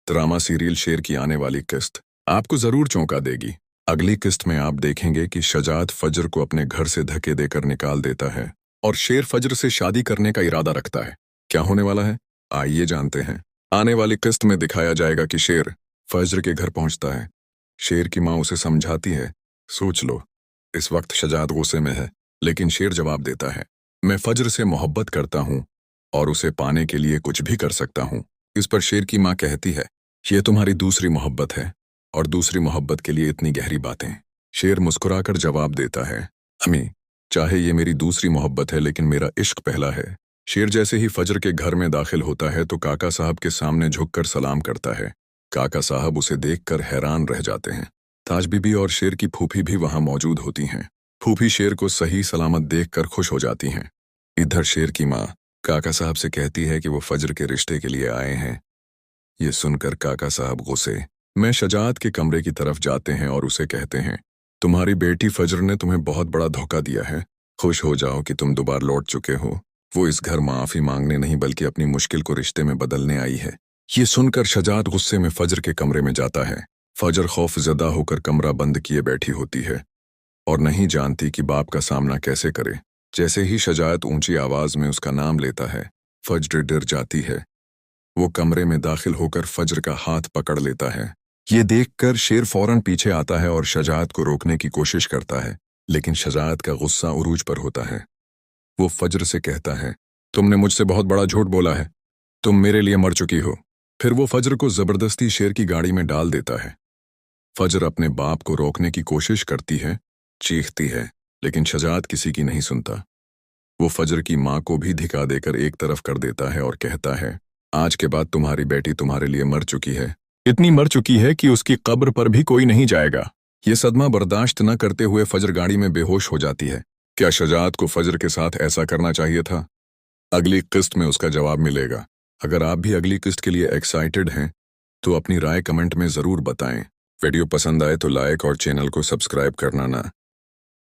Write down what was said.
Drama serial शेर की आने वाली किस्त आपको जरूर चौंका देगी। अगली किस्त में आप देखेंगे कि शजात फजर को अपने घर से धक्के देकर निकाल देता है और शेर फजर से शादी करने का इरादा रखता है। क्या होने वाला है, आइए जानते हैं। आने वाली किस्त में दिखाया जाएगा कि शेर फजर के घर पहुंचता है। शेर की माँ उसे समझाती है। सोच लो, इस वक्त शजात गुस्से में है, लेकिन शेर जवाब देता है, मैं फजर से मोहब्बत करता हूँ और उसे पाने के लिए कुछ भी कर सकता हूँ। इस पर शेर की माँ कहती है, ये तुम्हारी दूसरी मोहब्बत है और दूसरी मोहब्बत के लिए इतनी गहरी बातें। शेर मुस्कुराकर जवाब देता है, अम्मी, चाहे ये मेरी दूसरी मोहब्बत है लेकिन मेरा इश्क पहला है। शेर जैसे ही फजर के घर में दाखिल होता है तो काका साहब के सामने झुककर सलाम करता है। काका साहब उसे देखकर हैरान रह जाते हैं। ताज बीबी और शेर की फूफी भी वहां मौजूद होती हैं। फूफी शेर को सही सलामत देखकर खुश हो जाती हैं। इधर शेर की माँ काका साहब से कहती है कि वो फजर के रिश्ते के लिए आए हैं। ये सुनकर काका साहब गुस्से में शजात के कमरे की तरफ जाते हैं और उसे कहते हैं, तुम्हारी बेटी फजर ने तुम्हें बहुत बड़ा धोखा दिया है। खुश हो जाओ कि तुम दोबारा लौट चुके हो। वो इस घर माफी मांगने नहीं बल्कि अपनी मुश्किल को रिश्ते में बदलने आई है। ये सुनकर शजात गुस्से में फजर के कमरे में जाता है। फजर खौफजदा होकर कमरा बंद किए बैठी होती है और नहीं जानती कि बाप का सामना कैसे करे। जैसे ही शजात ऊंची आवाज में उसका नाम लेता है, फजर डर जाती है। वो कमरे में दाखिल होकर फजर का हाथ पकड़ लेता है। ये देखकर शेर फौरन पीछे आता है और शजात को रोकने की कोशिश करता है, लेकिन शजात का गुस्सा उरूज पर होता है। वो फजर से कहता है, तुमने मुझसे बहुत बड़ा झूठ बोला है, तुम मेरे लिए मर चुकी हो। फिर वो फजर को जबरदस्ती शेर की गाड़ी में डाल देता है। फजर अपने बाप को रोकने की कोशिश करती है, चीखती है, लेकिन शजात किसी की नहीं सुनता। वो फजर की माँ को भी धिका देकर एक तरफ कर देता है और कहता है, आज के बाद तुम्हारी बेटी तुम्हारे लिए मर चुकी है, इतनी मर चुकी है कि उसकी कब्र पर भी कोई नहीं जाएगा। ये सदमा बर्दाश्त न करते हुए फजर गाड़ी में बेहोश हो जाती है। क्या शजात को फजर के साथ ऐसा करना चाहिए था? अगली किस्त में उसका जवाब मिलेगा। अगर आप भी अगली किस्त के लिए एक्साइटेड हैं तो अपनी राय कमेंट में जरूर बताएं। वीडियो पसंद आए तो लाइक और चैनल को सब्सक्राइब करना ना